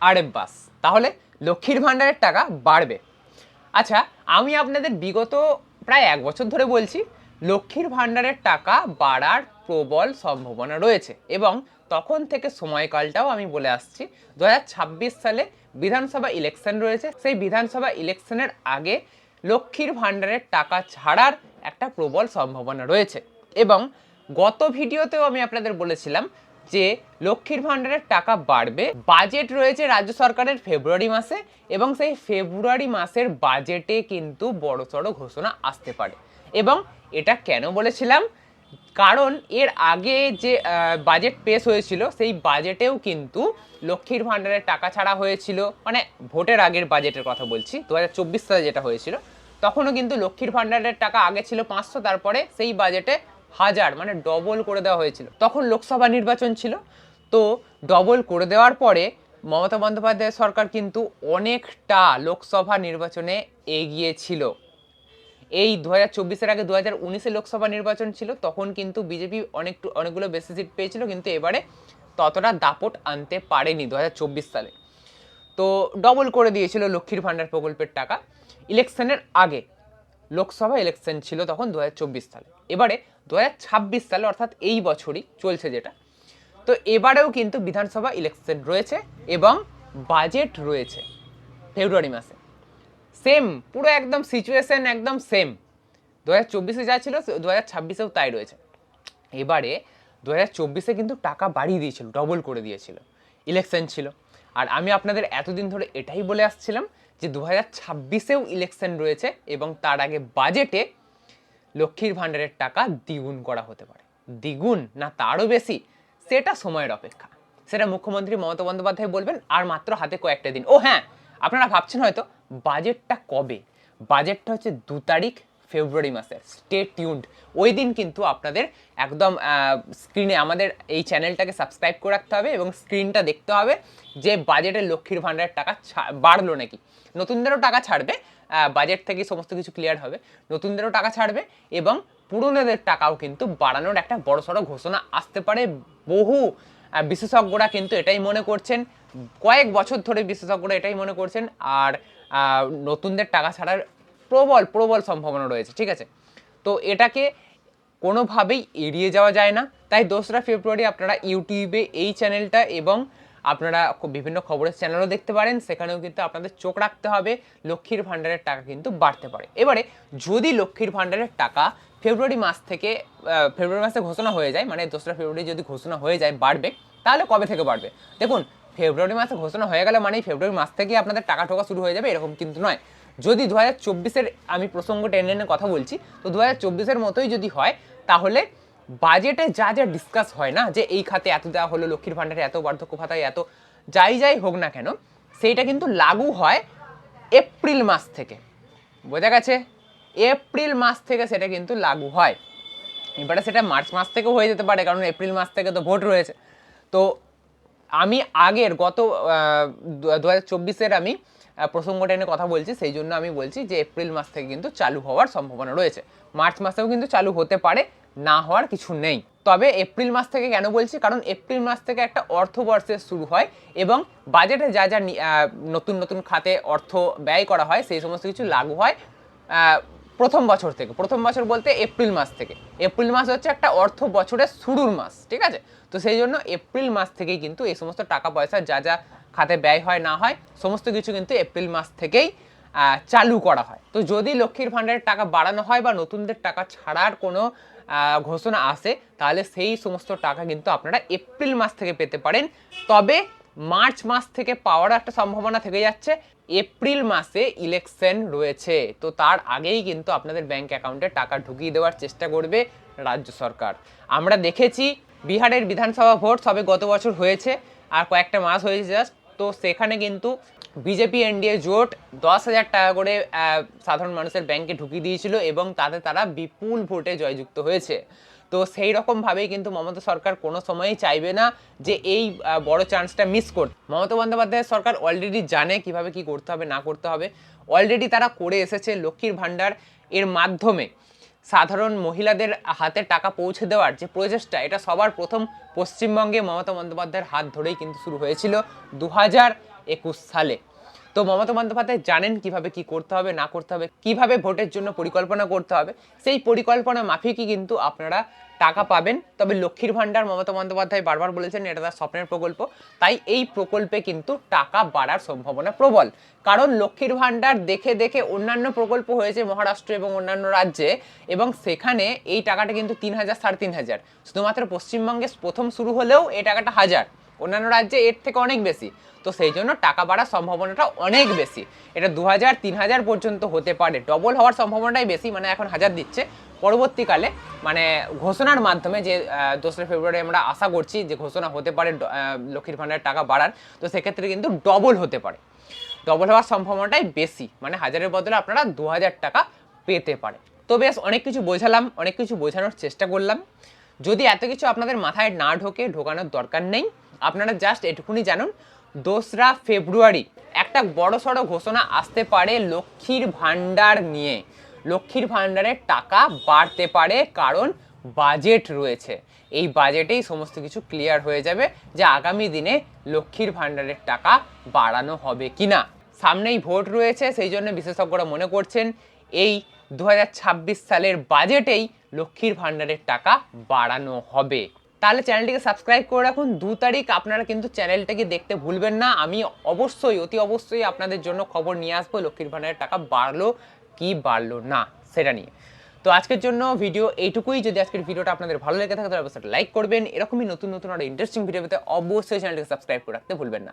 আরে বাস, তাহলে লক্ষ্মীর ভাণ্ডারের টাকা বাড়বে। আচ্ছা, আমি আপনাদের বিগত প্রায় 1 বছর ধরে বলছি লক্ষ্মীর ভাণ্ডারের টাকা বাড়ার প্রবল সম্ভাবনা রয়েছে, এবং তখন থেকে সময়কালটাও আমি বলে আসছি। 2026 সালে বিধানসভা ইলেকশন রয়েছে, সেই বিধানসভা ইলেকশনের আগে লক্ষ্মীর ভাণ্ডারের টাকা ছাড়ার একটা প্রবল সম্ভাবনা রয়েছে। এবং গত ভিডিওতেও আমি আপনাদের বলেছিলাম যে লক্ষ্মীর ভাণ্ডারের টাকা বাড়বে। বাজেট রয়েছে রাজ্য সরকারের ফেব্রুয়ারি মাসে, এবং সেই ফেব্রুয়ারি মাসের বাজেটে কিন্তু বড়সড় ঘোষণা আসতে পারে। এবং এটা কেন বলেছিলাম, কারণ এর আগে যে বাজেট পেশ হয়েছিল সেই বাজেটেও কিন্তু লক্ষ্মীর ভাণ্ডারের টাকা ছাড়া হয়েছিল, মানে ভোটের আগের বাজেটের কথা বলছি, 2024 সালে যেটা হয়েছিল, তখনও কিন্তু লক্ষ্মীর ভাণ্ডারের টাকা আগে ছিল 500, তারপরে সেই বাজেটে 1000, মানে ডবল করে দেওয়া হয়েছিল। তখন লোকসভা নির্বাচন ছিল, তো ডবল করে দেওয়ার পরে মমতা বন্দ্যোপাধ্যায় সরকার কিন্তু অনেকটা লোকসভা নির্বাচনে এগিয়ে ছিল। এই 2024-এর আগে 2019-এ লোকসভা নির্বাচন ছিল, তখন কিন্তু বিজেপি অনেকগুলো বেশি সিট পেয়েছিল, কিন্তু এবারে ততটা দাপট আনতে পারেনি 2024 সালে। তো ডবল করে দিয়েছিল লক্ষ্মীর ভাণ্ডার প্রকল্পের টাকা ইলেকশনের আগে। লোকসভা ইলেকশন ছিল তখন 2024 সালে। এবারে 2026 সালে, অর্থাৎ এই বছরই চলছে যেটা, তো এবারেও কিন্তু বিধানসভা ইলেকশন রয়েছে এবং বাজেট রয়েছে ফেব্রুয়ারি মাসে। সেম, পুরো একদম সিচুয়েশন একদম সেম। 2024-এ যা ছিল 2026-এও তাই রয়েছে। এবারে 2024-এ কিন্তু টাকা বাড়িয়ে দিয়েছিল, ডবল করে দিয়েছিল, ইলেকশন ছিল। আর আমি আপনাদের এতদিন ধরে এটাই বলে আসছিলাম যে 2026-এও ইলেকশন রয়েছে, এবং তার আগে বাজেটে লক্ষ্মীর ভাণ্ডারের টাকা দ্বিগুণ করা হতে পারে। দ্বিগুণ না তারও বেশি, সেটা সময়ের অপেক্ষা। সেটা মুখ্যমন্ত্রী মমতা বন্দ্যোপাধ্যায় বলবেন, আর মাত্র হাতে কয়েকটা দিন। ও হ্যাঁ, আপনারা ভাবছেন হয়তো বাজেটটা কবে। বাজেটটা হচ্ছে 2 তারিখ ফেব্রুয়ারি মাসের। Stay tuned. ওই দিন কিন্তু আপনাদের একদম স্ক্রিনে আমাদের এই চ্যানেলটাকে সাবস্ক্রাইব করে রাখতে হবে, এবং স্ক্রিনটা দেখতে হবে যে বাজেটের লক্ষ্মীর ভাণ্ডারের টাকা বাড়লো নাকি। নতুনদেরও টাকা ছাড়বে, বাজেট থেকে সমস্ত কিছু ক্লিয়ার হবে, নতুনদেরও টাকা ছাড়বে, এবং পুরনোদের টাকাও কিন্তু বাড়ানোর একটা বড়সড় ঘোষণা আসতে পারে। বহু বিশেষজ্ঞরা কিন্তু এটাই মনে করছেন, কয়েক বছর ধরে বিশেষজ্ঞরা এটাই মনে করছেন। আর নতুনদের টাকা ছাড়ার প্রবল প্রবল সম্ভাবনা রয়েছে, ঠিক আছে। তো এটাকে কোনোভাবেই এড়িয়ে যাওয়া যায় না। তাই 2রা ফেব্রুয়ারি আপনারা ইউটিউবে এই চ্যানেলটা এবং আপনারা বিভিন্ন খবরের চ্যানেলও দেখতে পারেন, সেখানেও কিন্তু আপনাদের চোখ রাখতে হবে। লক্ষ্মীর ভাণ্ডারের টাকা কিন্তু বাড়তে পারে। এবারে যদি লক্ষ্মীর ভাণ্ডারের টাকা ফেব্রুয়ারি মাসে ঘোষণা হয়ে যায়, মানে 2রা ফেব্রুয়ারি যদি ঘোষণা হয়ে যায় বাড়বে, তাহলে কবে থেকে বাড়বে? দেখুন, ফেব্রুয়ারি মাসে ঘোষণা হয়ে গেলে মানেই ফেব্রুয়ারি মাস থেকে আপনাদের টাকা ঠোকা শুরু হয়ে যাবে, এরকম কিন্তু নয়। যদি 2024-এর আমি প্রসঙ্গ টেনে কথা বলছি, তো 2024-এর মতোই যদি হয়, তাহলে বাজেটে যা যা ডিসকাস হয় না, যে এই খাতে এত দেওয়া হলো, লক্ষ্মীর ভাণ্ডারে এত, বার্ধক্য ভাতায় এত, যাই হোক না কেন, সেইটা কিন্তু লাগু হয় এপ্রিল মাস থেকে। বোঝা গেছে? এপ্রিল মাস থেকে সেটা কিন্তু লাগু হয়। এবারে সেটা মার্চ মাস থেকেও হয়ে যেতে পারে, কারণ এপ্রিল মাস থেকে তো ভোট রয়েছে। তো আমি আগের গত 2024-এর আমি প্রসঙ্গটা এনে কথা বলছি, সেই জন্য আমি বলছি যে এপ্রিল মাস থেকে কিন্তু চালু হওয়ার সম্ভাবনা রয়েছে। মার্চ মাসেও কিন্তু চালু হতে পারে, না হওয়ার কিছু নেই। তবে এপ্রিল মাস থেকে কেন বলছি, কারণ এপ্রিল মাস থেকে একটা অর্থবর্ষের শুরু হয়, এবং বাজেটে যা যা নতুন নতুন খাতে অর্থ ব্যয় করা হয় সেই সমস্ত কিছু লাগু হয় প্রথম বছর থেকে। প্রথম বছর বলতে এপ্রিল মাস থেকে। এপ্রিল মাস হচ্ছে একটা অর্থ বছরের শুরুর মাস, ঠিক আছে। তো সেই জন্য এপ্রিল মাস থেকেই কিন্তু এই সমস্ত টাকা পয়সা যা যা খাতে ব্যয় হয় না হয়, সমস্ত কিছু কিন্তু এপ্রিল মাস থেকেই চালু করা হয়। তো যদি লক্ষ্মীর ভাণ্ডারের টাকা বাড়ানো হয় বা নতুনদের টাকা ছাড়ার কোনো ঘোষণা আসে, তাহলে সেই সমস্ত টাকা কিন্তু আপনারা এপ্রিল মাস থেকে পেতে পারেন। তবে মার্চ মাস থেকে পাওয়ার একটা সম্ভাবনা থেকে যাচ্ছে। এপ্রিল মাসে ইলেকশন রয়েছে, তো তার আগেই কিন্তু আপনাদের ব্যাংক অ্যাকাউন্টে টাকা ঢুকিয়ে দেওয়ার চেষ্টা করবে রাজ্য সরকার। আমরা দেখেছি বিহারের বিধানসভা ভোট সবে গত বছর হয়েছে, আর কয়েকটা মাস হয়েছে জাস্ট। তো সেখানে কিন্তু বিজেপি এনডিএ জোট 10,000 টাকা করে সাধারণ মানুষের ব্যাংকে ঢুকিয়ে দিয়েছিল, এবং তাতে তারা বিপুল ভোটে জয়যুক্ত হয়েছে। তো সেই রকমভাবেই কিন্তু মমতা সরকার কোনো সময়ই চাইবে না যে এই বড় চান্সটা মিস করতে। মমতা বন্দ্যোপাধ্যায়ের সরকার অলরেডি জানে কিভাবে কি করতে হবে না করতে হবে। অলরেডি তারা করে এসেছে। লক্ষ্মীর ভাণ্ডার এর মাধ্যমে সাধারণ মহিলাদের হাতে টাকা পৌঁছে দেওয়ার যে প্রচেষ্টা, এটা সবার প্রথম পশ্চিমবঙ্গে মমতা বন্দ্যোপাধ্যায়ের হাত ধরেই কিন্তু শুরু হয়েছিল সালে। তো মমতা বন্দ্যোপাধ্যায় জানেন কিভাবে কি করতে হবে না করতে হবে, কিভাবে ভোটের জন্য পরিকল্পনা করতে হবে। সেই পরিকল্পনা মাফিকই কিন্তু আপনারা টাকা পাবেন। তবে লক্ষ্মীর ভাণ্ডার মমতা বন্দ্যোপাধ্যায় বারবার বলেছেন এটা তার স্বপ্নের প্রকল্প, তাই এই প্রকল্পে কিন্তু টাকা বাড়ার সম্ভাবনা প্রবল। কারণ লক্ষ্মীর ভাণ্ডার দেখে দেখে অন্যান্য প্রকল্প হয়েছে মহারাষ্ট্র এবং অন্যান্য রাজ্যে, এবং সেখানে এই টাকাটা কিন্তু 3,000 3,500। শুধুমাত্র পশ্চিমবঙ্গে প্রথম শুরু হলেও এই টাকাটা 1,000, অন্যান্য রাজ্যে এর থেকে অনেক বেশি। তো সেই জন্য টাকা বাড়ার সম্ভাবনাটা অনেক বেশি। এটা 2,000 3,000 পর্যন্ত হতে পারে, ডবল হওয়ার সম্ভাবনাটাই বেশি। মানে এখন 1,000 দিচ্ছে, পরবর্তীকালে মানে ঘোষণার মাধ্যমে যে 2রা ফেব্রুয়ারি আমরা আশা করছি যে ঘোষণা হতে পারে লক্ষ্মীর ভাণ্ডারের টাকা বাড়ার, তো সেক্ষেত্রে কিন্তু ডবল হতে পারে, ডবল হওয়ার সম্ভাবনাটাই বেশি। মানে 1,000-এর বদলে আপনারা 2,000 টাকা পেতে পারে। তো বেশ অনেক কিছু বোঝালাম, অনেক কিছু বোঝানোর চেষ্টা করলাম। যদি এত কিছু আপনাদের মাথায় না ঢোকানোর দরকার নেই। আপনারা জাস্ট এটুকুনি জানুন 2রা ফেব্রুয়ারি একটা বড়সড় ঘোষণা আসতে পারে লক্ষ্মীর ভাণ্ডার নিয়ে। লক্ষ্মীর ভাণ্ডারের টাকা বাড়তে পারে, কারণ বাজেট রয়েছে। এই বাজেটেই সমস্ত কিছু ক্লিয়ার হয়ে যাবে যে আগামী দিনে লক্ষ্মীর ভাণ্ডারের টাকা বাড়ানো হবে কিনা। সামনেই ভোট রয়েছে, সেই জন্য বিশেষজ্ঞরা মনে করছেন এই 2026 সালের বাজেটেই লক্ষ্মীর ভাণ্ডারের টাকা বাড়ানো হবে। তাহলে চ্যানেলটিকে সাবস্ক্রাইব করে রাখুন। 2 তারিখ আপনারা কিন্তু চ্যানেলটাকে দেখতে ভুলবেন না। আমি অবশ্যই অতি অবশ্যই আপনাদের জন্য খবর নিয়ে আসবো লক্ষ্মীর ভাণ্ডারের টাকা বাড়লো কি বাড়লো না সেটা নিয়ে। তো আজকের জন্য ভিডিও এইটুকুই। যদি আজকের ভিডিওটা আপনাদের ভালো লেগে থাকে তাহলে অবশ্যই লাইক করবেন। এরকমই নতুন নতুন আর ইন্টারেস্টিং ভিডিও পেতে অবশ্যই চ্যানেলটিকে সাবস্ক্রাইব করে রাখতে ভুলবেন না।